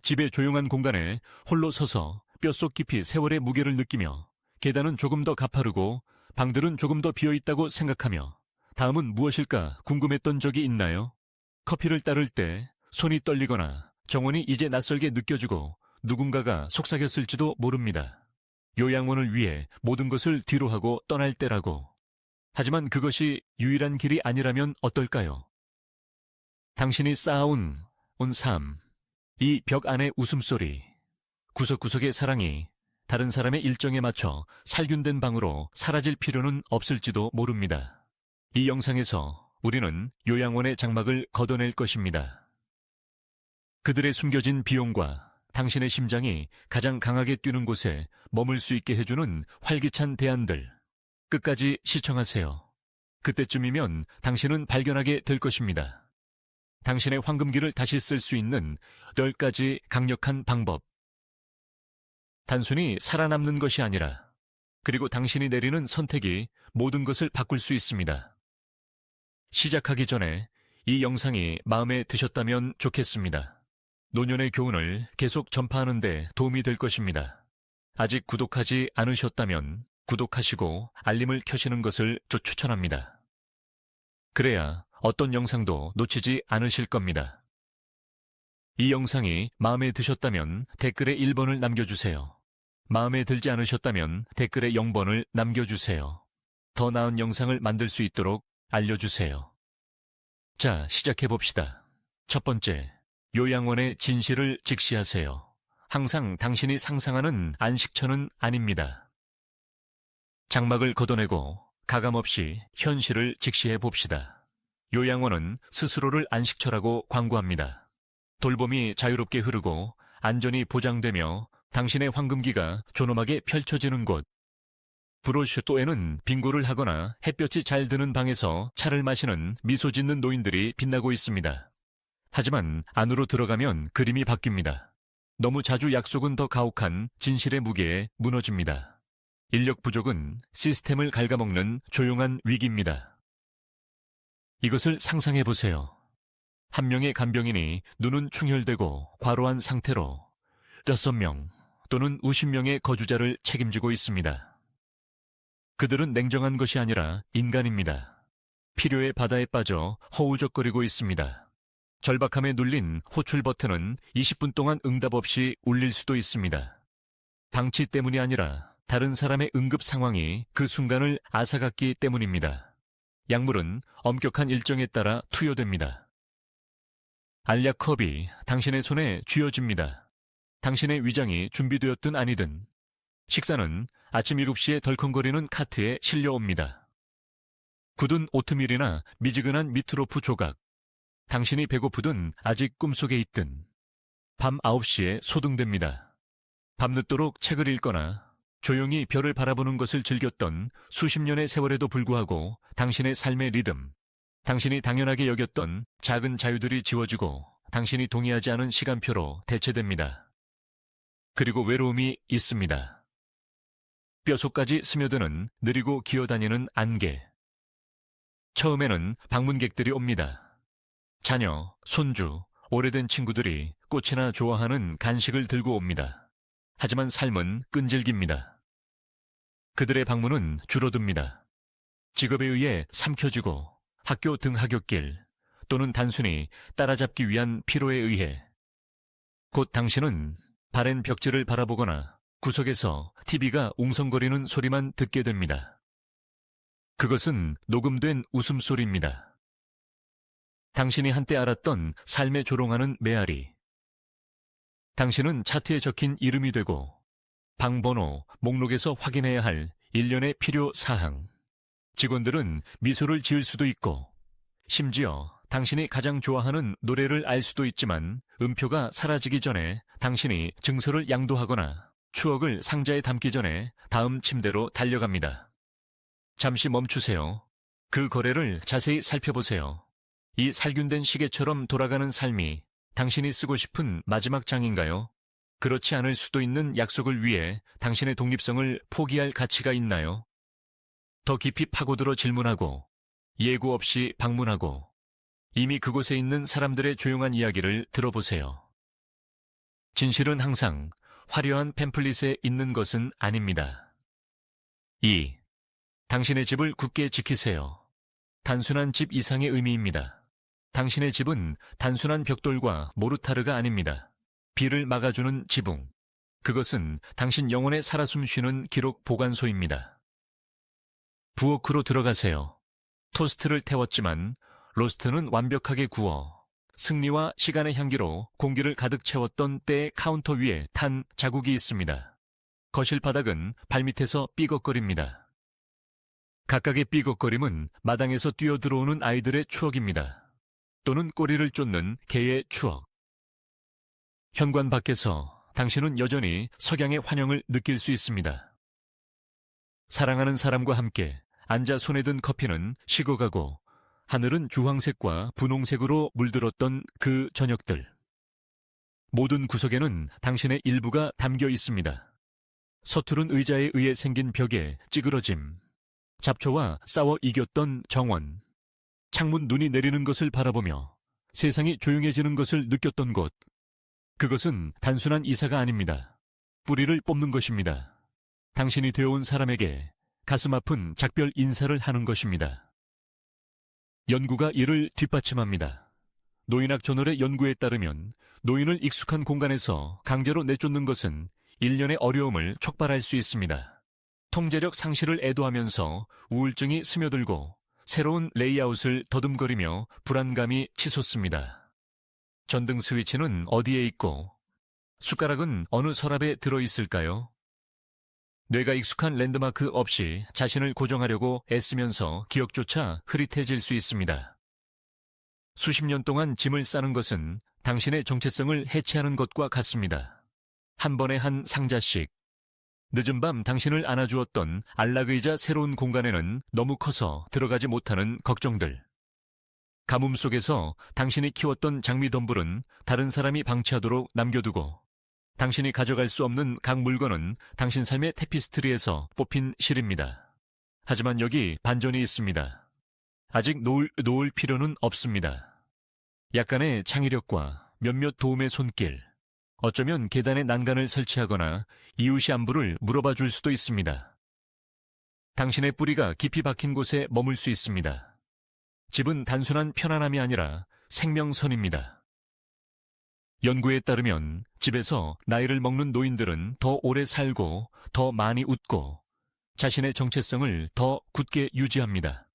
집의 조용한 공간에 홀로 서서 뼛속 깊이 세월의 무게를 느끼며 계단은 조금 더 가파르고 방들은 조금 더 비어있다고 생각하며 다음은 무엇일까 궁금했던 적이 있나요? 커피를 따를 때 손이 떨리거나 정원이 이제 낯설게 느껴지고 누군가가 속삭였을지도 모릅니다. 요양원을 위해 모든 것을 뒤로 하고 떠날 때라고. 하지만 그것이 유일한 길이 아니라면 어떨까요? 당신이 쌓아온 삶, 이 벽 안의 웃음소리, 구석구석의 사랑이 다른 사람의 일정에 맞춰 살균된 방으로 사라질 필요는 없을지도 모릅니다. 이 영상에서 우리는 요양원의 장막을 걷어낼 것입니다. 그들의 숨겨진 비용과 당신의 심장이 가장 강하게 뛰는 곳에 머물 수 있게 해주는 활기찬 대안들. 끝까지 시청하세요. 그때쯤이면 당신은 발견하게 될 것입니다. 당신의 황금기를 다시 쓸 수 있는 10가지 강력한 방법. 단순히 살아남는 것이 아니라, 그리고 당신이 내리는 선택이 모든 것을 바꿀 수 있습니다. 시작하기 전에 이 영상이 마음에 드셨다면 좋겠습니다. 노년의 교훈을 계속 전파하는 데 도움이 될 것입니다. 아직 구독하지 않으셨다면 구독하시고 알림을 켜시는 것을 추천합니다. 그래야 어떤 영상도 놓치지 않으실 겁니다. 이 영상이 마음에 드셨다면 댓글에 1번을 남겨주세요. 마음에 들지 않으셨다면 댓글에 0번을 남겨주세요. 더 나은 영상을 만들 수 있도록 알려주세요. 자, 시작해봅시다. 첫 번째, 요양원의 진실을 직시하세요. 항상 당신이 상상하는 안식처는 아닙니다. 장막을 걷어내고 가감없이 현실을 직시해 봅시다. 요양원은 스스로를 안식처라고 광고합니다. 돌봄이 자유롭게 흐르고 안전이 보장되며 당신의 황금기가 존엄하게 펼쳐지는 곳. 브로슈토에는 빙고를 하거나 햇볕이 잘 드는 방에서 차를 마시는 미소 짓는 노인들이 빛나고 있습니다. 하지만 안으로 들어가면 그림이 바뀝니다. 너무 자주 약속은 더 가혹한 진실의 무게에 무너집니다. 인력 부족은 시스템을 갉아먹는 조용한 위기입니다. 이것을 상상해 보세요. 한 명의 간병인이 눈은 충혈되고 과로한 상태로 6명 또는 50명의 거주자를 책임지고 있습니다. 그들은 냉정한 것이 아니라 인간입니다. 필요의 바다에 빠져 허우적거리고 있습니다. 절박함에 눌린 호출 버튼은 20분 동안 응답 없이 울릴 수도 있습니다. 방치 때문이 아니라 다른 사람의 응급 상황이 그 순간을 앗아갔기 때문입니다. 약물은 엄격한 일정에 따라 투여됩니다. 알약컵이 당신의 손에 쥐어집니다. 당신의 위장이 준비되었든 아니든. 식사는 아침 7시에 덜컹거리는 카트에 실려옵니다. 굳은 오트밀이나 미지근한 미트로프 조각. 당신이 배고프든 아직 꿈속에 있든. 밤 9시에 소등됩니다. 밤늦도록 책을 읽거나 조용히 별을 바라보는 것을 즐겼던 수십 년의 세월에도 불구하고 당신의 삶의 리듬, 당신이 당연하게 여겼던 작은 자유들이 지워지고 당신이 동의하지 않은 시간표로 대체됩니다. 그리고 외로움이 있습니다. 뼛속까지 스며드는 느리고 기어다니는 안개. 처음에는 방문객들이 옵니다. 자녀, 손주, 오래된 친구들이 꽃이나 좋아하는 간식을 들고 옵니다. 하지만 삶은 끈질깁니다. 그들의 방문은 줄어듭니다. 직업에 의해 삼켜지고 학교 등하굣길 또는 단순히 따라잡기 위한 피로에 의해. 곧 당신은 바랜 벽지를 바라보거나 구석에서 TV가 웅성거리는 소리만 듣게 됩니다. 그것은 녹음된 웃음소리입니다. 당신이 한때 알았던 삶에 조롱하는 메아리. 당신은 차트에 적힌 이름이 되고 방번호, 목록에서 확인해야 할 일련의 필요 사항. 직원들은 미소를 지을 수도 있고 심지어 당신이 가장 좋아하는 노래를 알 수도 있지만 음표가 사라지기 전에 당신이 증서를 양도하거나 추억을 상자에 담기 전에 다음 침대로 달려갑니다. 잠시 멈추세요. 그 거래를 자세히 살펴보세요. 이 살균된 시계처럼 돌아가는 삶이 당신이 쓰고 싶은 마지막 장인가요? 그렇지 않을 수도 있는 약속을 위해 당신의 독립성을 포기할 가치가 있나요? 더 깊이 파고들어 질문하고 예고 없이 방문하고 이미 그곳에 있는 사람들의 조용한 이야기를 들어보세요. 진실은 항상 화려한 팸플릿에 있는 것은 아닙니다. 2. 당신의 집을 굳게 지키세요. 단순한 집 이상의 의미입니다. 당신의 집은 단순한 벽돌과 모르타르가 아닙니다. 비를 막아주는 지붕. 그것은 당신 영혼에 살아 숨쉬는 기록 보관소입니다. 부엌으로 들어가세요. 토스트를 태웠지만 로스트는 완벽하게 구워 승리와 시간의 향기로 공기를 가득 채웠던 때의 카운터 위에 탄 자국이 있습니다. 거실 바닥은 발밑에서 삐걱거립니다. 각각의 삐걱거림은 마당에서 뛰어들어오는 아이들의 추억입니다. 또는 꼬리를 쫓는 개의 추억. 현관 밖에서 당신은 여전히 석양의 환영을 느낄 수 있습니다. 사랑하는 사람과 함께 앉아 손에 든 커피는 식어가고 하늘은 주황색과 분홍색으로 물들었던 그 저녁들. 모든 구석에는 당신의 일부가 담겨 있습니다. 서투른 의자에 의해 생긴 벽에 찌그러짐, 잡초와 싸워 이겼던 정원, 창문 눈이 내리는 것을 바라보며 세상이 조용해지는 것을 느꼈던 곳. 그것은 단순한 이사가 아닙니다. 뿌리를 뽑는 것입니다. 당신이 되어온 사람에게 가슴 아픈 작별 인사를 하는 것입니다. 연구가 이를 뒷받침합니다. 노인학 저널의 연구에 따르면 노인을 익숙한 공간에서 강제로 내쫓는 것은 일련의 어려움을 촉발할 수 있습니다. 통제력 상실을 애도하면서 우울증이 스며들고 새로운 레이아웃을 더듬거리며 불안감이 치솟습니다. 전등 스위치는 어디에 있고 숟가락은 어느 서랍에 들어있을까요? 뇌가 익숙한 랜드마크 없이 자신을 고정하려고 애쓰면서 기억조차 흐릿해질 수 있습니다. 수십 년 동안 짐을 싸는 것은 당신의 정체성을 해체하는 것과 같습니다. 한 번에 한 상자씩. 늦은 밤 당신을 안아주었던 안락의자 새로운 공간에는 너무 커서 들어가지 못하는 걱정들. 가뭄 속에서 당신이 키웠던 장미덤불은 다른 사람이 방치하도록 남겨두고 당신이 가져갈 수 없는 각 물건은 당신 삶의 테피스트리에서 뽑힌 실입니다. 하지만 여기 반전이 있습니다. 아직 놓을 필요는 없습니다. 약간의 창의력과 몇몇 도움의 손길, 어쩌면 계단에 난간을 설치하거나 이웃이 안부를 물어봐 줄 수도 있습니다. 당신의 뿌리가 깊이 박힌 곳에 머물 수 있습니다. 집은 단순한 편안함이 아니라 생명선입니다. 연구에 따르면 집에서 나이를 먹는 노인들은 더 오래 살고 더 많이 웃고 자신의 정체성을 더 굳게 유지합니다.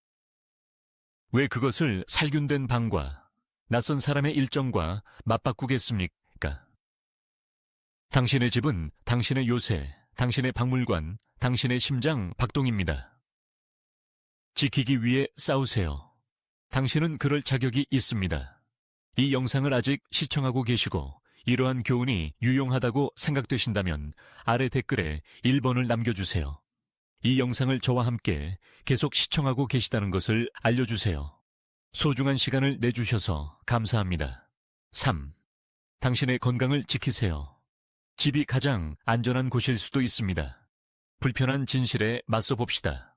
왜 그것을 살균된 방과 낯선 사람의 일정과 맞바꾸겠습니까? 당신의 집은 당신의 요새, 당신의 박물관, 당신의 심장 박동입니다. 지키기 위해 싸우세요. 당신은 그럴 자격이 있습니다. 이 영상을 아직 시청하고 계시고 이러한 교훈이 유용하다고 생각되신다면 아래 댓글에 1번을 남겨주세요. 이 영상을 저와 함께 계속 시청하고 계시다는 것을 알려주세요. 소중한 시간을 내주셔서 감사합니다. 3. 당신의 건강을 지키세요. 집이 가장 안전한 곳일 수도 있습니다. 불편한 진실에 맞서 봅시다.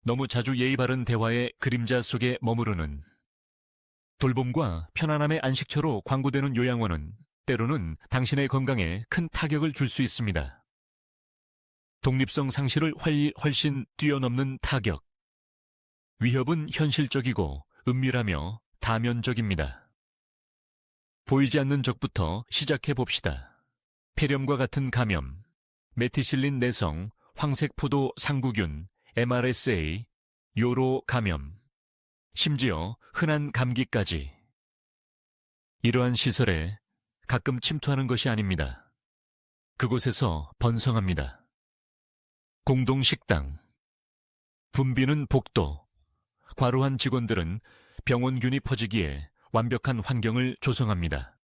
너무 자주 예의 바른 대화의 그림자 속에 머무르는 돌봄과 편안함의 안식처로 광고되는 요양원은 때로는 당신의 건강에 큰 타격을 줄 수 있습니다. 독립성 상실을 훨씬 뛰어넘는 타격. 위협은 현실적이고 은밀하며 다면적입니다. 보이지 않는 적부터 시작해 봅시다. 폐렴과 같은 감염, 메티실린 내성, 황색포도 상구균, MRSA, 요로 감염, 심지어 흔한 감기까지. 이러한 시설에 가끔 침투하는 것이 아닙니다. 그곳에서 번성합니다. 공동식당, 붐비는 복도, 과로한 직원들은 병원균이 퍼지기에 완벽한 환경을 조성합니다.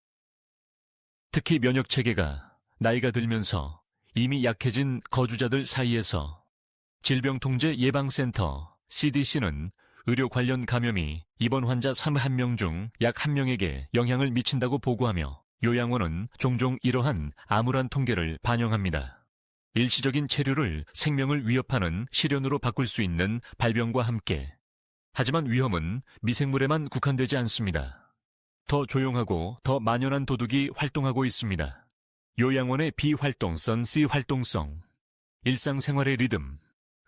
특히 면역체계가 나이가 들면서 이미 약해진 거주자들 사이에서 질병통제예방센터 CDC는 의료 관련 감염이 입원 환자 31명 중 약 1명에게 영향을 미친다고 보고하며 요양원은 종종 이러한 암울한 통계를 반영합니다. 일시적인 체류를 생명을 위협하는 시련으로 바꿀 수 있는 발병과 함께. 하지만 위험은 미생물에만 국한되지 않습니다. 더 조용하고 더 만연한 도둑이 활동하고 있습니다. 요양원의 비활동성, C 활동성, 일상생활의 리듬,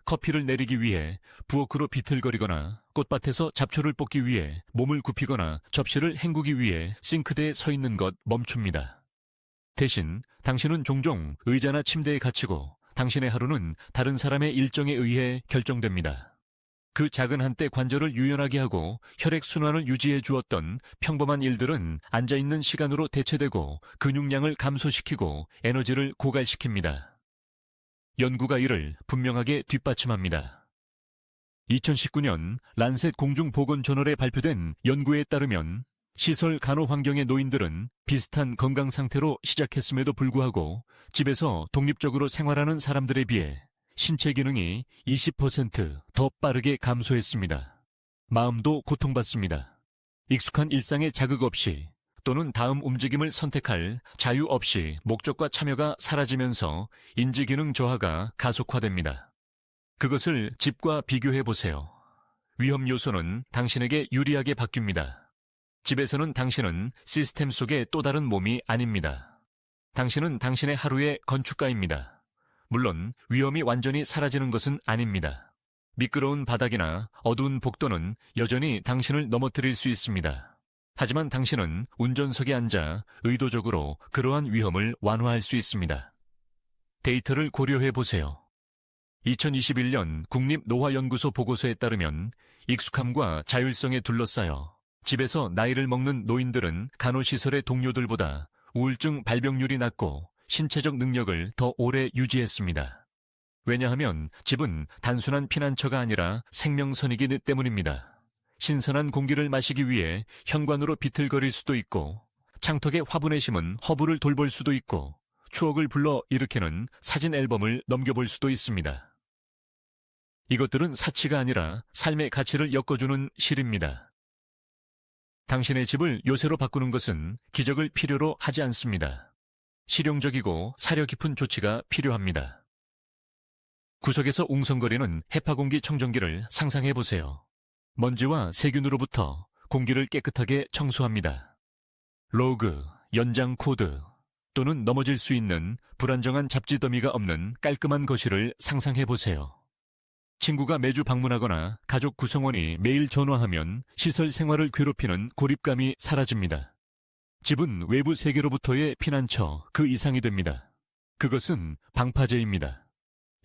커피를 내리기 위해 부엌으로 비틀거리거나 꽃밭에서 잡초를 뽑기 위해 몸을 굽히거나 접시를 헹구기 위해 싱크대에 서 있는 것 멈춥니다. 대신 당신은 종종 의자나 침대에 갇히고 당신의 하루는 다른 사람의 일정에 의해 결정됩니다. 그 작은 한때 관절을 유연하게 하고 혈액순환을 유지해 주었던 평범한 일들은 앉아있는 시간으로 대체되고 근육량을 감소시키고 에너지를 고갈시킵니다. 연구가 이를 분명하게 뒷받침합니다. 2019년 란셋 공중보건저널에 발표된 연구에 따르면 시설 간호 환경의 노인들은 비슷한 건강 상태로 시작했음에도 불구하고 집에서 독립적으로 생활하는 사람들에 비해 신체 기능이 20% 더 빠르게 감소했습니다. 마음도 고통받습니다. 익숙한 일상의 자극 없이 또는 다음 움직임을 선택할 자유 없이 목적과 참여가 사라지면서 인지기능 저하가 가속화됩니다. 그것을 집과 비교해 보세요. 위험 요소는 당신에게 유리하게 바뀝니다. 집에서는 당신은 시스템 속의 또 다른 몸이 아닙니다. 당신은 당신의 하루의 건축가입니다. 물론 위험이 완전히 사라지는 것은 아닙니다. 미끄러운 바닥이나 어두운 복도는 여전히 당신을 넘어뜨릴 수 있습니다. 하지만 당신은 운전석에 앉아 의도적으로 그러한 위험을 완화할 수 있습니다. 데이터를 고려해 보세요. 2021년 국립노화연구소 보고서에 따르면 익숙함과 자율성에 둘러싸여 집에서 나이를 먹는 노인들은 간호시설의 동료들보다 우울증 발병률이 낮고 신체적 능력을 더 오래 유지했습니다. 왜냐하면 집은 단순한 피난처가 아니라 생명선이기 때문입니다. 신선한 공기를 마시기 위해 현관으로 비틀거릴 수도 있고, 창턱에 화분에 심은 허브를 돌볼 수도 있고, 추억을 불러 일으키는 사진 앨범을 넘겨볼 수도 있습니다. 이것들은 사치가 아니라 삶의 가치를 엮어주는 실입니다. 당신의 집을 요새로 바꾸는 것은 기적을 필요로 하지 않습니다. 실용적이고 사려 깊은 조치가 필요합니다. 구석에서 웅성거리는 해파공기 청정기를 상상해 보세요. 먼지와 세균으로부터 공기를 깨끗하게 청소합니다. 로그, 연장 코드 또는 넘어질 수 있는 불안정한 잡지 더미가 없는 깔끔한 거실을 상상해 보세요. 친구가 매주 방문하거나 가족 구성원이 매일 전화하면 시설 생활을 괴롭히는 고립감이 사라집니다. 집은 외부 세계로부터의 피난처 그 이상이 됩니다. 그것은 방파제입니다.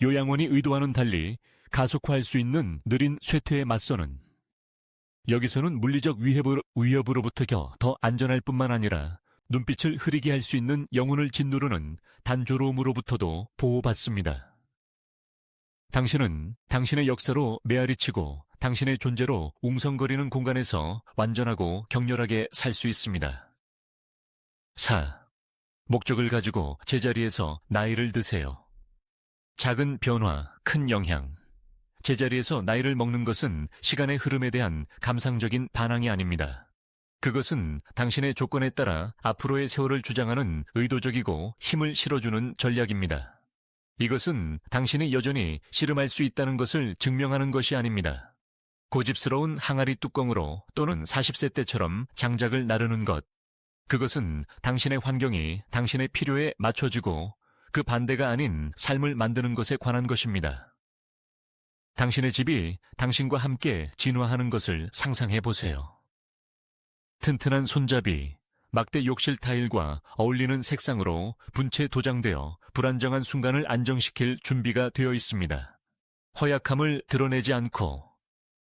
요양원이 의도와는 달리 가속화할 수 있는 느린 쇠퇴에 맞서는, 여기서는 물리적 위협으로부터 더 안전할 뿐만 아니라 눈빛을 흐리게 할 수 있는 영혼을 짓누르는 단조로움으로부터도 보호받습니다. 당신은 당신의 역사로 메아리치고 당신의 존재로 웅성거리는 공간에서 완전하고 격렬하게 살 수 있습니다. 4. 목적을 가지고 제자리에서 나이를 드세요. 작은 변화, 큰 영향. 제자리에서 나이를 먹는 것은 시간의 흐름에 대한 감상적인 반항이 아닙니다. 그것은 당신의 조건에 따라 앞으로의 세월을 주장하는 의도적이고 힘을 실어주는 전략입니다. 이것은 당신이 여전히 씨름할 수 있다는 것을 증명하는 것이 아닙니다. 고집스러운 항아리 뚜껑으로 또는 40세 때처럼 장작을 나르는 것. 그것은 당신의 환경이 당신의 필요에 맞춰지고 그 반대가 아닌 삶을 만드는 것에 관한 것입니다. 당신의 집이 당신과 함께 진화하는 것을 상상해 보세요. 튼튼한 손잡이, 막대 욕실 타일과 어울리는 색상으로 분체 도장되어 불안정한 순간을 안정시킬 준비가 되어 있습니다. 허약함을 드러내지 않고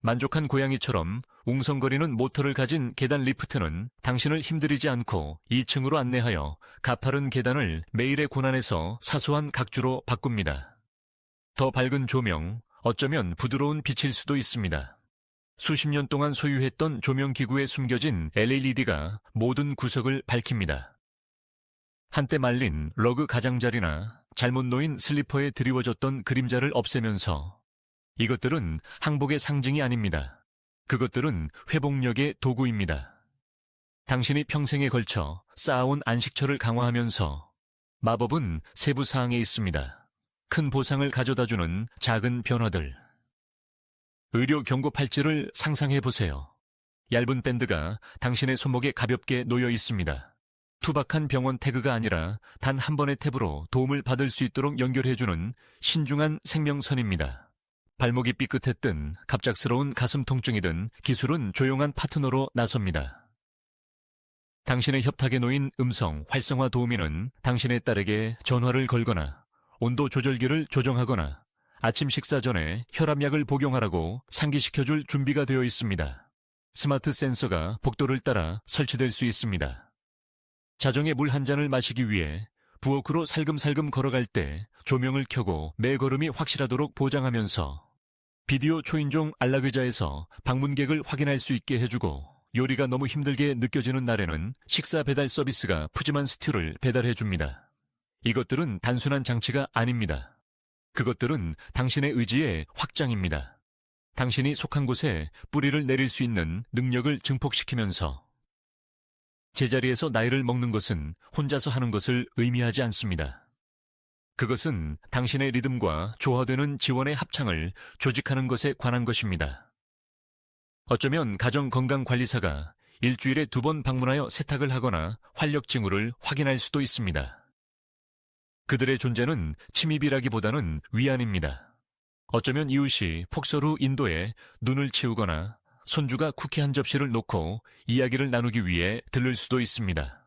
만족한 고양이처럼 웅성거리는 모터를 가진 계단 리프트는 당신을 힘들이지 않고 2층으로 안내하여 가파른 계단을 매일의 고난에서 사소한 각주로 바꿉니다. 더 밝은 조명, 어쩌면 부드러운 빛일 수도 있습니다. 수십 년 동안 소유했던 조명기구에 숨겨진 LED가 모든 구석을 밝힙니다. 한때 말린 러그 가장자리나 잘못 놓인 슬리퍼에 드리워졌던 그림자를 없애면서, 이것들은 항복의 상징이 아닙니다. 그것들은 회복력의 도구입니다. 당신이 평생에 걸쳐 쌓아온 안식처를 강화하면서 마법은 세부 사항에 있습니다. 큰 보상을 가져다주는 작은 변화들. 의료 경고 팔찌를 상상해 보세요. 얇은 밴드가 당신의 손목에 가볍게 놓여 있습니다. 투박한 병원 태그가 아니라 단 한 번의 탭으로 도움을 받을 수 있도록 연결해주는 신중한 생명선입니다. 발목이 삐끗했든 갑작스러운 가슴 통증이든 기술은 조용한 파트너로 나섭니다. 당신의 협탁에 놓인 음성 활성화 도우미는 당신의 딸에게 전화를 걸거나 온도 조절기를 조정하거나 아침 식사 전에 혈압약을 복용하라고 상기시켜줄 준비가 되어 있습니다. 스마트 센서가 복도를 따라 설치될 수 있습니다. 자정에 물 한 잔을 마시기 위해 부엌으로 살금살금 걸어갈 때 조명을 켜고 매 걸음이 확실하도록 보장하면서 비디오 초인종 안락의자에서 방문객을 확인할 수 있게 해주고 요리가 너무 힘들게 느껴지는 날에는 식사 배달 서비스가 푸짐한 스튜를 배달해줍니다. 이것들은 단순한 장치가 아닙니다. 그것들은 당신의 의지의 확장입니다. 당신이 속한 곳에 뿌리를 내릴 수 있는 능력을 증폭시키면서 제자리에서 나이를 먹는 것은 혼자서 하는 것을 의미하지 않습니다. 그것은 당신의 리듬과 조화되는 지원의 합창을 조직하는 것에 관한 것입니다. 어쩌면 가정건강관리사가 일주일에 2번 방문하여 세탁을 하거나 활력 징후를 확인할 수도 있습니다. 그들의 존재는 침입이라기보다는 위안입니다. 어쩌면 이웃이 폭설 후 인도에 눈을 치우거나 손주가 쿠키 한 접시를 놓고 이야기를 나누기 위해 들를 수도 있습니다.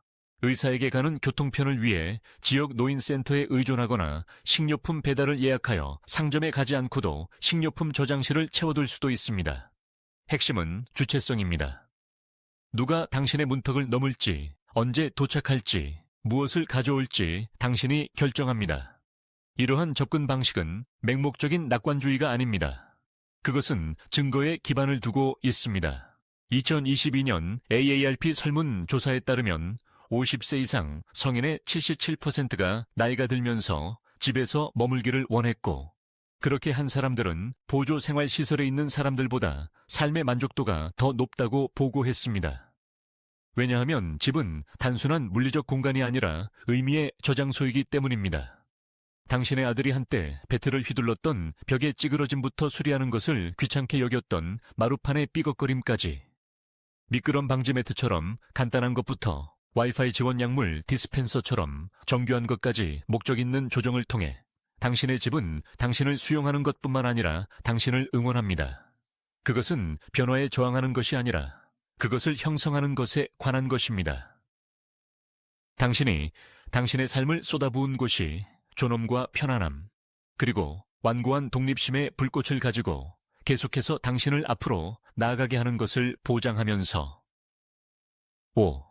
의사에게 가는 교통편을 위해 지역 노인센터에 의존하거나 식료품 배달을 예약하여 상점에 가지 않고도 식료품 저장실을 채워둘 수도 있습니다. 핵심은 주체성입니다. 누가 당신의 문턱을 넘을지, 언제 도착할지, 무엇을 가져올지 당신이 결정합니다. 이러한 접근 방식은 맹목적인 낙관주의가 아닙니다. 그것은 증거에 기반을 두고 있습니다. 2022년 AARP 설문조사에 따르면 50세 이상 성인의 77%가 나이가 들면서 집에서 머물기를 원했고, 그렇게 한 사람들은 보조생활시설에 있는 사람들보다 삶의 만족도가 더 높다고 보고했습니다. 왜냐하면 집은 단순한 물리적 공간이 아니라 의미의 저장소이기 때문입니다. 당신의 아들이 한때 배틀을 휘둘렀던 벽의 찌그러짐부터 수리하는 것을 귀찮게 여겼던 마루판의 삐걱거림까지, 미끄럼 방지 매트처럼 간단한 것부터 와이파이 지원 약물 디스펜서처럼 정교한 것까지 목적 있는 조정을 통해 당신의 집은 당신을 수용하는 것뿐만 아니라 당신을 응원합니다. 그것은 변화에 저항하는 것이 아니라 그것을 형성하는 것에 관한 것입니다. 당신이 당신의 삶을 쏟아부은 곳이 존엄과 편안함, 그리고 완고한 독립심의 불꽃을 가지고 계속해서 당신을 앞으로 나아가게 하는 것을 보장하면서 5.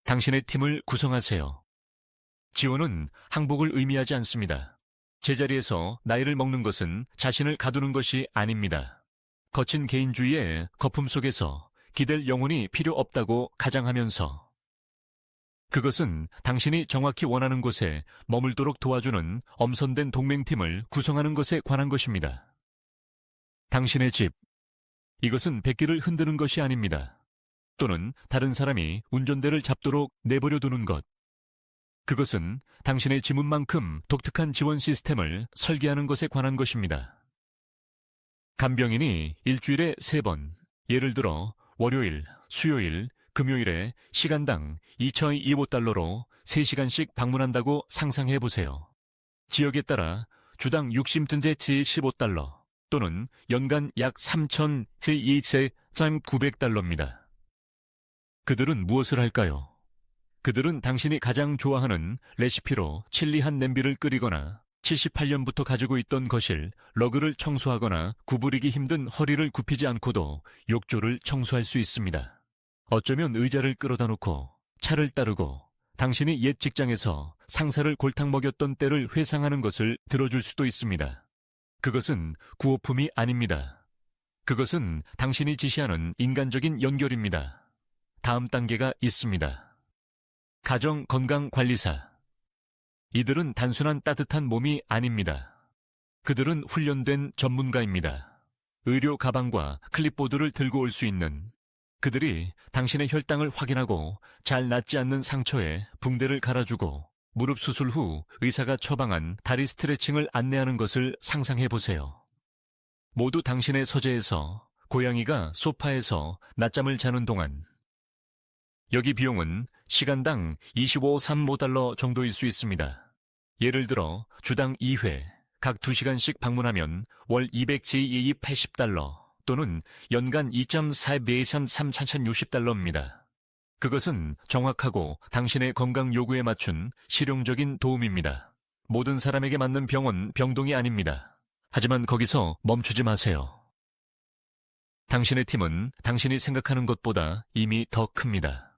당신의 팀을 구성하세요. 지원은 항복을 의미하지 않습니다. 제자리에서 나이를 먹는 것은 자신을 가두는 것이 아닙니다. 거친 개인주의의 거품 속에서 기댈 영혼이 필요 없다고 가장하면서 그것은 당신이 정확히 원하는 곳에 머물도록 도와주는 엄선된 동맹팀을 구성하는 것에 관한 것입니다. 당신의 집. 이것은 백기를 흔드는 것이 아닙니다. 또는 다른 사람이 운전대를 잡도록 내버려 두는 것. 그것은 당신의 지문만큼 독특한 지원 시스템을 설계하는 것에 관한 것입니다. 간병인이 일주일에 3번, 예를 들어 월요일, 수요일, 금요일에 시간당 2,225달러로 3시간씩 방문한다고 상상해 보세요. 지역에 따라 주당 60든제15달러 또는 연간 약 3,000제900달러입니다. 그들은 무엇을 할까요? 그들은 당신이 가장 좋아하는 레시피로 칠리한 냄비를 끓이거나 78년부터 가지고 있던 거실, 러그를 청소하거나 구부리기 힘든 허리를 굽히지 않고도 욕조를 청소할 수 있습니다. 어쩌면 의자를 끌어다 놓고 차를 따르고 당신이 옛 직장에서 상사를 골탕 먹였던 때를 회상하는 것을 들어줄 수도 있습니다. 그것은 구호품이 아닙니다. 그것은 당신이 지시하는 인간적인 연결입니다. 다음 단계가 있습니다. 가정건강관리사. 이들은 단순한 따뜻한 몸이 아닙니다. 그들은 훈련된 전문가입니다. 의료 가방과 클립보드를 들고 올 수 있는, 그들이 당신의 혈당을 확인하고 잘 낫지 않는 상처에 붕대를 갈아주고 무릎 수술 후 의사가 처방한 다리 스트레칭을 안내하는 것을 상상해 보세요. 모두 당신의 서재에서 고양이가 소파에서 낮잠을 자는 동안. 여기 비용은 시간당 25~35달러 정도일 수 있습니다. 예를 들어 주당 2회, 각 2시간씩 방문하면 월 200제 80달러 또는 연간 2.4배선 3,060달러입니다. 그것은 정확하고 당신의 건강 요구에 맞춘 실용적인 도움입니다. 모든 사람에게 맞는 병은 병동이 아닙니다. 하지만 거기서 멈추지 마세요. 당신의 팀은 당신이 생각하는 것보다 이미 더 큽니다.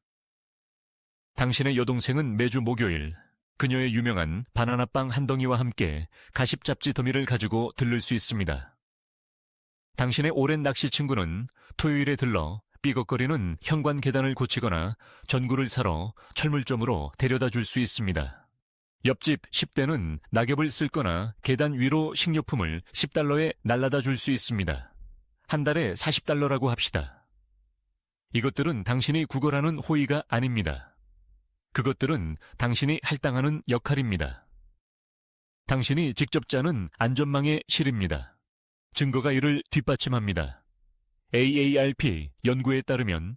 당신의 여동생은 매주 목요일 그녀의 유명한 바나나빵 한 덩이와 함께 가십잡지 더미를 가지고 들를 수 있습니다. 당신의 오랜 낚시 친구는 토요일에 들러 삐걱거리는 현관 계단을 고치거나 전구를 사러 철물점으로 데려다 줄 수 있습니다. 옆집 10대는 낙엽을 쓸거나 계단 위로 식료품을 10달러에 날라다 줄 수 있습니다. 한 달에 40달러라고 합시다. 이것들은 당신이 구걸하는 호의가 아닙니다. 그것들은 당신이 할당하는 역할입니다. 당신이 직접 짜는 안전망의 실입니다. 증거가 이를 뒷받침합니다. AARP 연구에 따르면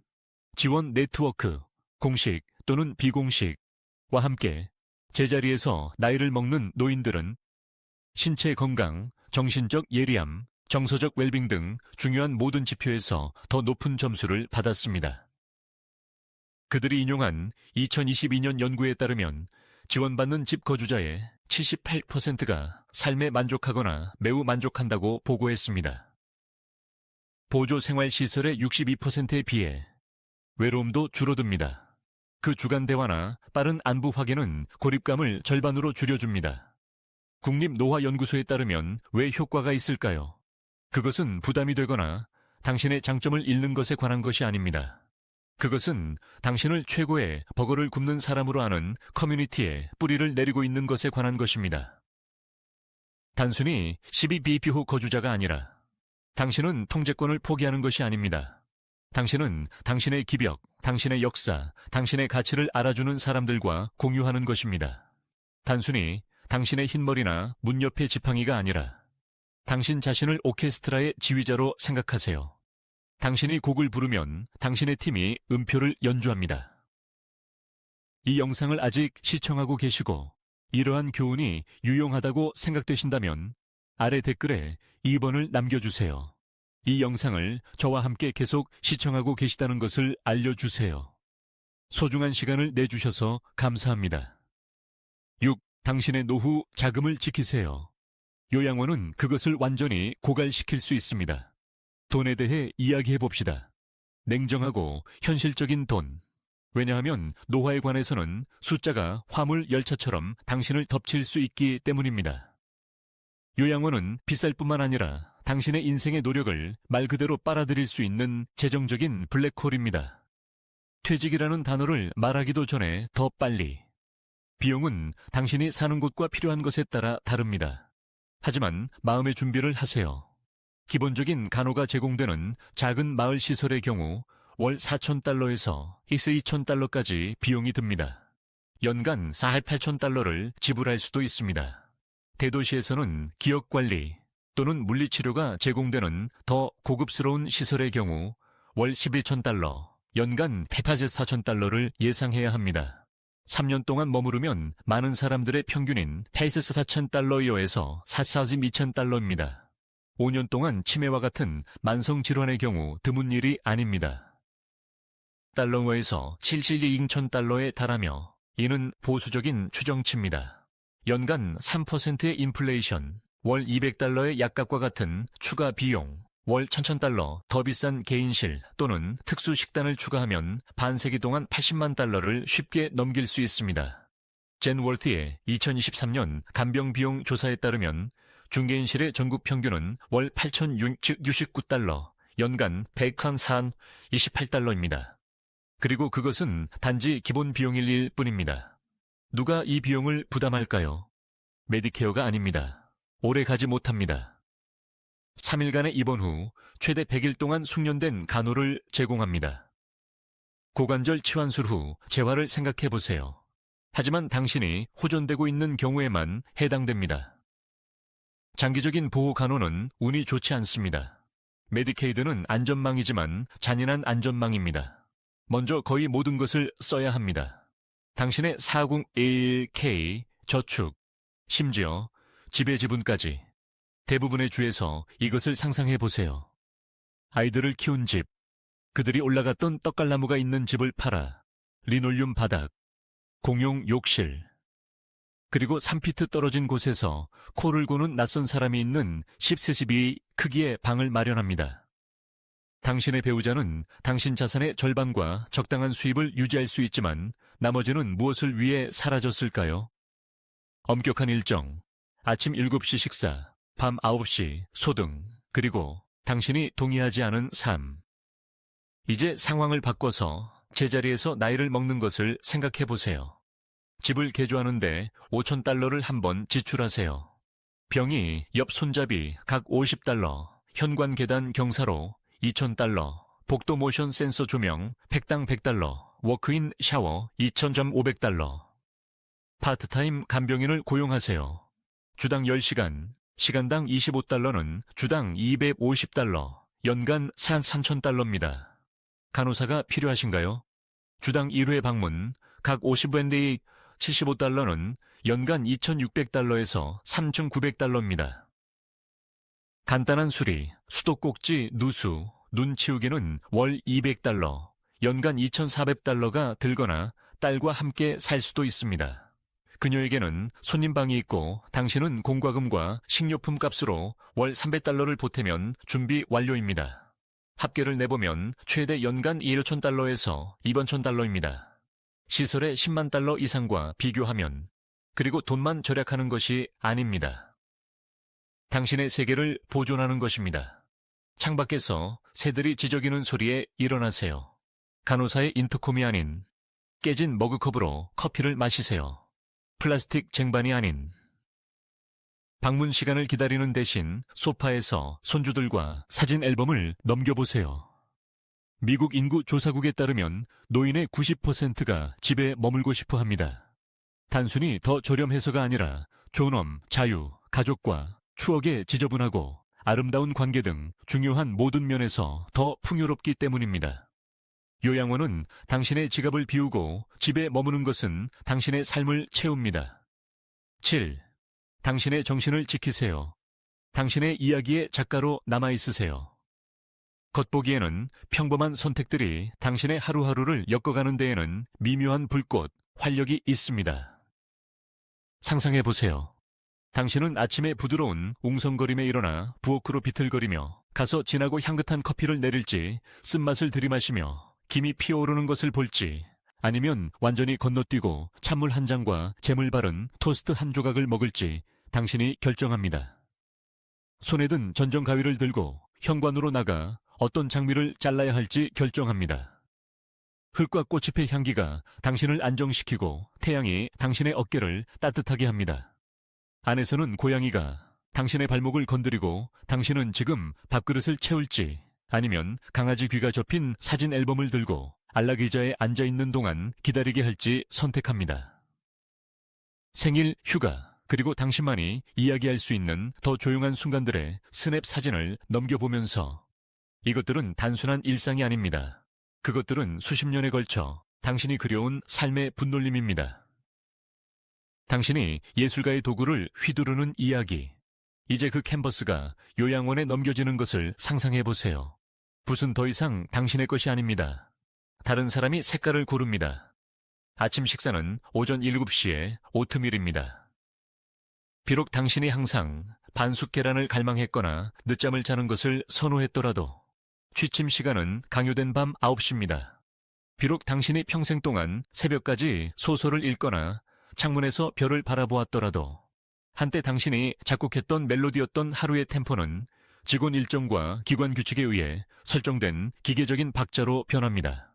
지원 네트워크, 공식 또는 비공식과 함께 제자리에서 나이를 먹는 노인들은 신체 건강, 정신적 예리함, 정서적 웰빙 등 중요한 모든 지표에서 더 높은 점수를 받았습니다. 그들이 인용한 2022년 연구에 따르면 지원받는 집 거주자의 78%가 삶에 만족하거나 매우 만족한다고 보고했습니다. 보조 생활시설의 62%에 비해 외로움도 줄어듭니다. 그 주간 대화나 빠른 안부 확인은 고립감을 절반으로 줄여줍니다. 국립노화연구소에 따르면 왜 효과가 있을까요? 그것은 부담이 되거나 당신의 장점을 잃는 것에 관한 것이 아닙니다. 그것은 당신을 최고의 버거를 굽는 사람으로 아는 커뮤니티에 뿌리를 내리고 있는 것에 관한 것입니다. 단순히 12BP호 거주자가 아니라 당신은 통제권을 포기하는 것이 아닙니다. 당신은 당신의 기벽, 당신의 역사, 당신의 가치를 알아주는 사람들과 공유하는 것입니다. 단순히 당신의 흰머리나 문 옆의 지팡이가 아니라 당신 자신을 오케스트라의 지휘자로 생각하세요. 당신이 곡을 부르면 당신의 팀이 음표를 연주합니다. 이 영상을 아직 시청하고 계시고 이러한 교훈이 유용하다고 생각되신다면 아래 댓글에 2번을 남겨주세요. 이 영상을 저와 함께 계속 시청하고 계시다는 것을 알려주세요. 소중한 시간을 내주셔서 감사합니다. 6. 당신의 노후 자금을 지키세요. 요양원은 그것을 완전히 고갈시킬 수 있습니다. 돈에 대해 이야기해봅시다. 냉정하고 현실적인 돈. 왜냐하면 노화에 관해서는 숫자가 화물 열차처럼 당신을 덮칠 수 있기 때문입니다. 요양원은 비쌀 뿐만 아니라 당신의 인생의 노력을 말 그대로 빨아들일 수 있는 재정적인 블랙홀입니다. 퇴직이라는 단어를 말하기도 전에 더 빨리. 비용은 당신이 사는 곳과 필요한 것에 따라 다릅니다. 하지만 마음의 준비를 하세요. 기본적인 간호가 제공되는 작은 마을 시설의 경우 월 4,000달러에서 2,000달러까지 비용이 듭니다. 연간 48,000달러를 지불할 수도 있습니다. 대도시에서는 기억관리 또는 물리치료가 제공되는 더 고급스러운 시설의 경우 월 11,000달러, 연간 184,000달러를 예상해야 합니다. 3년 동안 머무르면 많은 사람들의 평균인 84,000달러여에서 42,000달러입니다. 5년 동안 치매와 같은 만성질환의 경우 드문 일이 아닙니다. 달러에서 72,000달러에 달하며 이는 보수적인 추정치입니다. 연간 3%의 인플레이션, 월 200달러의 약값과 같은 추가 비용, 월 1,000달러 더 비싼 개인실 또는 특수 식단을 추가하면 반세기 동안 80만 달러를 쉽게 넘길 수 있습니다. 젠 월트의 2023년 간병 비용 조사에 따르면 중개인실의 전국 평균은 월 8,069달러, 연간 134,28달러입니다. 그리고 그것은 단지 기본 비용일 뿐입니다. 누가 이 비용을 부담할까요? 메디케어가 아닙니다. 오래 가지 못합니다. 3일간의 입원 후 최대 100일 동안 숙련된 간호를 제공합니다. 고관절 치환술 후 재활을 생각해 보세요. 하지만 당신이 호전되고 있는 경우에만 해당됩니다. 장기적인 보호 간호는 운이 좋지 않습니다. 메디케이드는 안전망이지만 잔인한 안전망입니다. 먼저 거의 모든 것을 써야 합니다. 당신의 401k, 저축, 심지어 지배지분까지 대부분의 주에서 이것을 상상해 보세요. 아이들을 키운 집, 그들이 올라갔던 떡갈나무가 있는 집을 팔아 리놀륨 바닥, 공용 욕실, 그리고 3피트 떨어진 곳에서 코를 고는 낯선 사람이 있는 10cm 크기의 방을 마련합니다. 당신의 배우자는 당신 자산의 절반과 적당한 수입을 유지할 수 있지만 나머지는 무엇을 위해 사라졌을까요? 엄격한 일정, 아침 7시 식사, 밤 9시 소등, 그리고 당신이 동의하지 않은 삶. 이제 상황을 바꿔서 제자리에서 나이를 먹는 것을 생각해 보세요. 집을 개조하는데 $5,000를 한번 지출하세요. 병이, 옆 손잡이 각 $50, 현관 계단 경사로 $2,000, 복도 모션 센서 조명 팩당 $100, 워크인 샤워 $2,500. 파트타임 간병인을 고용하세요. 주당 10시간, 시간당 $25는 주당 $250, 연간 $3,000입니다. 간호사가 필요하신가요? 주당 1회 방문, 각 50웬데이 $75는 연간 $2,600에서 $3,900입니다. 간단한 수리, 수도꼭지, 누수, 눈 치우기는 월 $200, 연간 $2,400가 들거나 딸과 함께 살 수도 있습니다. 그녀에게는 손님방이 있고 당신은 공과금과 식료품 값으로 월 $300를 보태면 준비 완료입니다. 합계를 내보면 최대 연간 $1,000에서 $2,000입니다. 시설의 $100,000 이상과 비교하면, 그리고 돈만 절약하는 것이 아닙니다. 당신의 세계를 보존하는 것입니다. 창밖에서 새들이 지저귀는 소리에 일어나세요. 간호사의 인터콤이 아닌 깨진 머그컵으로 커피를 마시세요. 플라스틱 쟁반이 아닌. 방문 시간을 기다리는 대신 소파에서 손주들과 사진 앨범을 넘겨보세요. 미국 인구 조사국에 따르면 노인의 90%가 집에 머물고 싶어 합니다. 단순히 더 저렴해서가 아니라 존엄, 자유, 가족과 추억에 지저분하고 아름다운 관계 등 중요한 모든 면에서 더 풍요롭기 때문입니다. 요양원은 당신의 지갑을 비우고 집에 머무는 것은 당신의 삶을 채웁니다. 7. 당신의 정신을 지키세요. 당신의 이야기의 작가로 남아있으세요. 겉보기에는 평범한 선택들이 당신의 하루하루를 엮어가는 데에는 미묘한 불꽃, 활력이 있습니다. 상상해보세요. 당신은 아침에 부드러운 웅성거림에 일어나 부엌으로 비틀거리며 가서 진하고 향긋한 커피를 내릴지, 쓴맛을 들이마시며 김이 피어오르는 것을 볼지, 아니면 완전히 건너뛰고 찬물 한 잔과 잼을 바른 토스트 한 조각을 먹을지 당신이 결정합니다. 손에 든 전정가위를 들고 현관으로 나가 어떤 장미를 잘라야 할지 결정합니다. 흙과 꽃잎의 향기가 당신을 안정시키고 태양이 당신의 어깨를 따뜻하게 합니다. 안에서는 고양이가 당신의 발목을 건드리고 당신은 지금 밥그릇을 채울지, 아니면 강아지 귀가 접힌 사진 앨범을 들고 안락의자에 앉아있는 동안 기다리게 할지 선택합니다. 생일, 휴가, 그리고 당신만이 이야기할 수 있는 더 조용한 순간들의 스냅 사진을 넘겨보면서, 이것들은 단순한 일상이 아닙니다. 그것들은 수십 년에 걸쳐 당신이 그려온 삶의 분놀림입니다. 당신이 예술가의 도구를 휘두르는 이야기. 이제 그 캔버스가 요양원에 넘겨지는 것을 상상해보세요. 붓은 더 이상 당신의 것이 아닙니다. 다른 사람이 색깔을 고릅니다. 아침 식사는 오전 7시에 오트밀입니다. 비록 당신이 항상 반숙 계란을 갈망했거나 늦잠을 자는 것을 선호했더라도 취침 시간은 강요된 밤 9시입니다. 비록 당신이 평생 동안 새벽까지 소설을 읽거나 창문에서 별을 바라보았더라도 한때 당신이 작곡했던 멜로디였던 하루의 템포는 직원 일정과 기관 규칙에 의해 설정된 기계적인 박자로 변합니다.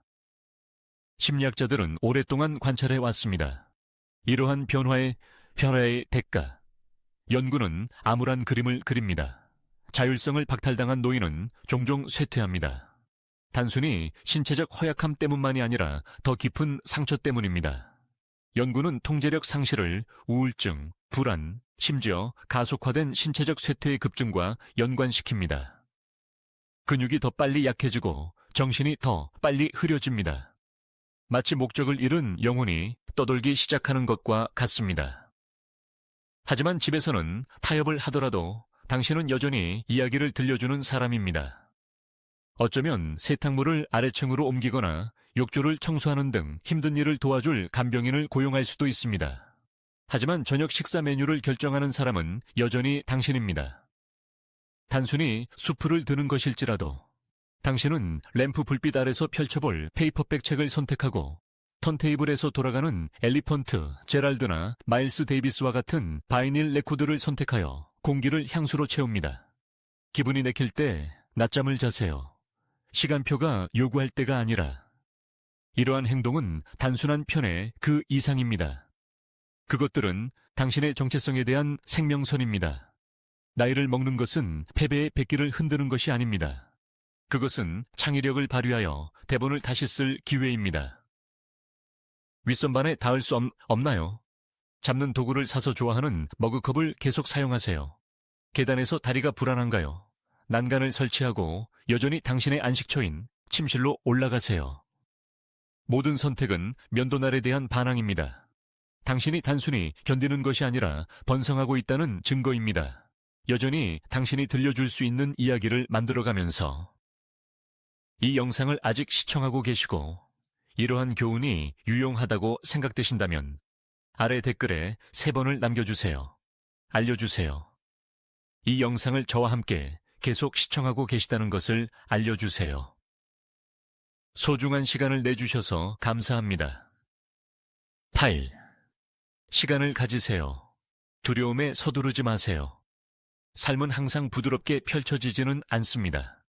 심리학자들은 오랫동안 관찰해 왔습니다. 이러한 변화의 대가. 연구는 암울한 그림을 그립니다. 자율성을 박탈당한 노인은 종종 쇠퇴합니다. 단순히 신체적 허약함 때문만이 아니라 더 깊은 상처 때문입니다. 연구는 통제력 상실을 우울증, 불안, 심지어 가속화된 신체적 쇠퇴의 급증과 연관시킵니다. 근육이 더 빨리 약해지고 정신이 더 빨리 흐려집니다. 마치 목적을 잃은 영혼이 떠돌기 시작하는 것과 같습니다. 하지만 집에서는 타협을 하더라도 당신은 여전히 이야기를 들려주는 사람입니다. 어쩌면 세탁물을 아래층으로 옮기거나 욕조를 청소하는 등 힘든 일을 도와줄 간병인을 고용할 수도 있습니다. 하지만 저녁 식사 메뉴를 결정하는 사람은 여전히 당신입니다. 단순히 수프를 드는 것일지라도 당신은 램프 불빛 아래서 펼쳐볼 페이퍼백 책을 선택하고 턴테이블에서 돌아가는 엘리펀트, 제랄드나 마일스 데이비스와 같은 바이닐 레코드를 선택하여 공기를 향수로 채웁니다. 기분이 내킬 때 낮잠을 자세요. 시간표가 요구할 때가 아니라. 이러한 행동은 단순한 편의 그 이상입니다. 그것들은 당신의 정체성에 대한 생명선입니다. 나이를 먹는 것은 패배의 백기를 흔드는 것이 아닙니다. 그것은 창의력을 발휘하여 대본을 다시 쓸 기회입니다. 윗선반에 닿을 수 없나요? 잡는 도구를 사서 좋아하는 머그컵을 계속 사용하세요. 계단에서 다리가 불안한가요? 난간을 설치하고 여전히 당신의 안식처인 침실로 올라가세요. 모든 선택은 면도날에 대한 반항입니다. 당신이 단순히 견디는 것이 아니라 번성하고 있다는 증거입니다. 여전히 당신이 들려줄 수 있는 이야기를 만들어가면서. 이 영상을 아직 시청하고 계시고 이러한 교훈이 유용하다고 생각되신다면 아래 댓글에 3번을 남겨주세요. 알려주세요. 이 영상을 저와 함께 계속 시청하고 계시다는 것을 알려주세요. 소중한 시간을 내주셔서 감사합니다. 8. 시간을 가지세요. 두려움에 서두르지 마세요. 삶은 항상 부드럽게 펼쳐지지는 않습니다.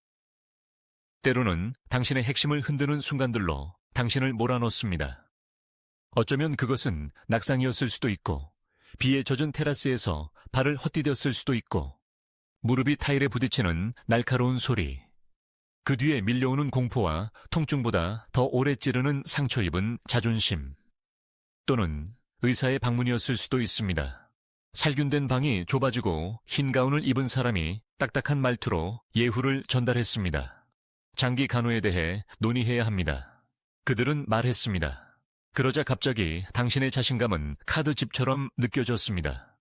때로는 당신의 핵심을 흔드는 순간들로 당신을 몰아넣습니다. 어쩌면 그것은 낙상이었을 수도 있고, 비에 젖은 테라스에서 발을 헛디뎠을 수도 있고, 무릎이 타일에 부딪히는 날카로운 소리, 그 뒤에 밀려오는 공포와 통증보다 더 오래 찌르는 상처 입은 자존심, 또는 의사의 방문이었을 수도 있습니다. 살균된 방이 좁아지고 흰 가운을 입은 사람이 딱딱한 말투로 예후를 전달했습니다. 장기 간호에 대해 논의해야 합니다. 그들은 말했습니다. 그러자 갑자기 당신의 자신감은 카드집처럼 느껴졌습니다.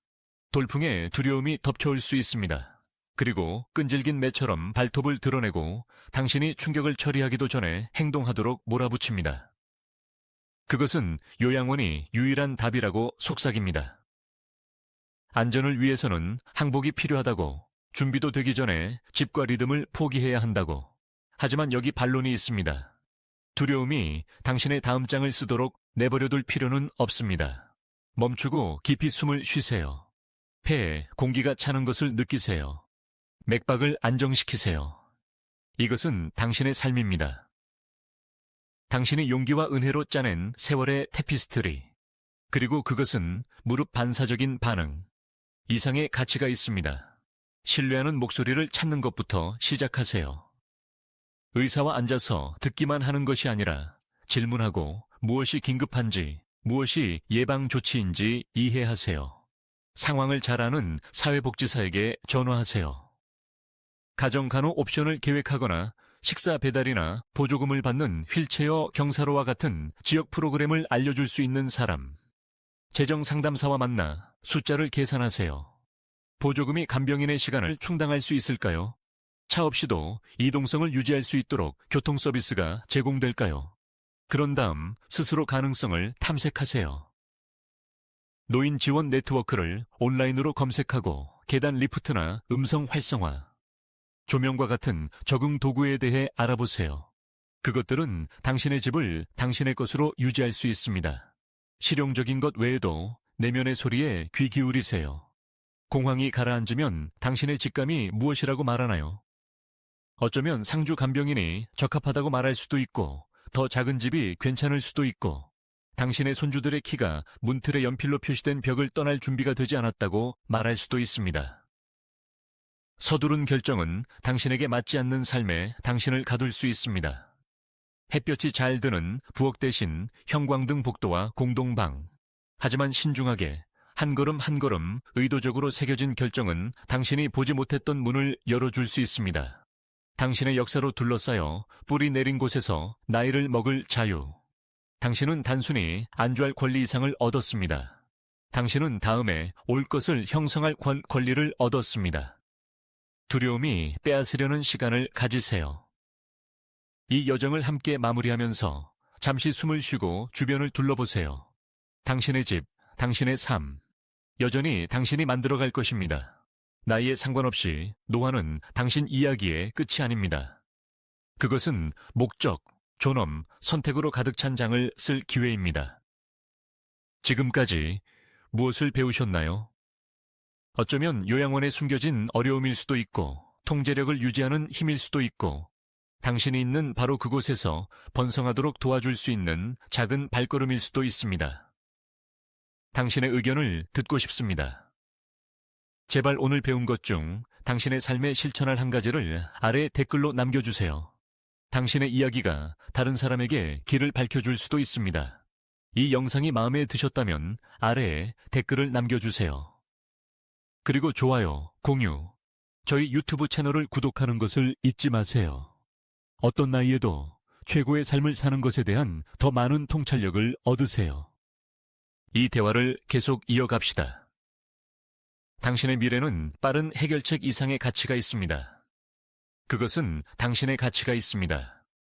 돌풍에 두려움이 덮쳐올 수 있습니다. 그리고 끈질긴 매처럼 발톱을 드러내고 당신이 충격을 처리하기도 전에 행동하도록 몰아붙입니다. 그것은 요양원이 유일한 답이라고 속삭입니다. 안전을 위해서는 항복이 필요하다고, 준비도 되기 전에 집과 리듬을 포기해야 한다고. 하지만 여기 반론이 있습니다. 두려움이 당신의 다음 장을 쓰도록 내버려둘 필요는 없습니다. 멈추고 깊이 숨을 쉬세요. 폐에 공기가 차는 것을 느끼세요. 맥박을 안정시키세요. 이것은 당신의 삶입니다. 당신이 용기와 은혜로 짜낸 세월의 테피스트리. 그리고 그것은 무릎 반사적인 반응. 이상의 가치가 있습니다. 신뢰하는 목소리를 찾는 것부터 시작하세요. 의사와 앉아서 듣기만 하는 것이 아니라 질문하고 무엇이 긴급한지, 무엇이 예방 조치인지 이해하세요. 상황을 잘 아는 사회복지사에게 전화하세요. 가정간호 옵션을 계획하거나 식사 배달이나 보조금을 받는 휠체어 경사로와 같은 지역 프로그램을 알려줄 수 있는 사람. 재정 상담사와 만나 숫자를 계산하세요. 보조금이 간병인의 시간을 충당할 수 있을까요? 차 없이도 이동성을 유지할 수 있도록 교통 서비스가 제공될까요? 그런 다음 스스로 가능성을 탐색하세요. 노인 지원 네트워크를 온라인으로 검색하고 계단 리프트나 음성 활성화, 조명과 같은 적응 도구에 대해 알아보세요. 그것들은 당신의 집을 당신의 것으로 유지할 수 있습니다. 실용적인 것 외에도 내면의 소리에 귀 기울이세요. 공황이 가라앉으면 당신의 직감이 무엇이라고 말하나요? 어쩌면 상주 간병인이 적합하다고 말할 수도 있고, 더 작은 집이 괜찮을 수도 있고, 당신의 손주들의 키가 문틀에 연필로 표시된 벽을 떠날 준비가 되지 않았다고 말할 수도 있습니다. 서두른 결정은 당신에게 맞지 않는 삶에 당신을 가둘 수 있습니다. 햇볕이 잘 드는 부엌 대신 형광등 복도와 공동방. 하지만 신중하게 한 걸음 한 걸음 의도적으로 새겨진 결정은 당신이 보지 못했던 문을 열어줄 수 있습니다. 당신의 역사로 둘러싸여 뿌리 내린 곳에서 나이를 먹을 자유. 당신은 단순히 안주할 권리 이상을 얻었습니다. 당신은 다음에 올 것을 형성할 권리를 얻었습니다. 두려움이 빼앗으려는 시간을 가지세요. 이 여정을 함께 마무리하면서 잠시 숨을 쉬고 주변을 둘러보세요. 당신의 집, 당신의 삶, 여전히 당신이 만들어갈 것입니다. 나이에 상관없이 노화는 당신 이야기의 끝이 아닙니다. 그것은 목적, 존엄, 선택으로 가득 찬 장을 쓸 기회입니다. 지금까지 무엇을 배우셨나요? 어쩌면 요양원에 숨겨진 어려움일 수도 있고, 통제력을 유지하는 힘일 수도 있고, 당신이 있는 바로 그곳에서 번성하도록 도와줄 수 있는 작은 발걸음일 수도 있습니다. 당신의 의견을 듣고 싶습니다. 제발 오늘 배운 것 중 당신의 삶에 실천할 한 가지를 아래 댓글로 남겨주세요. 당신의 이야기가 다른 사람에게 길을 밝혀줄 수도 있습니다. 이 영상이 마음에 드셨다면 아래에 댓글을 남겨주세요. 그리고 좋아요, 공유, 저희 유튜브 채널을 구독하는 것을 잊지 마세요. 어떤 나이에도 최고의 삶을 사는 것에 대한 더 많은 통찰력을 얻으세요. 이 대화를 계속 이어갑시다. 당신의 미래는 빠른 해결책 이상의 가치가 있습니다. 그것은 당신의 가치가 있습니다.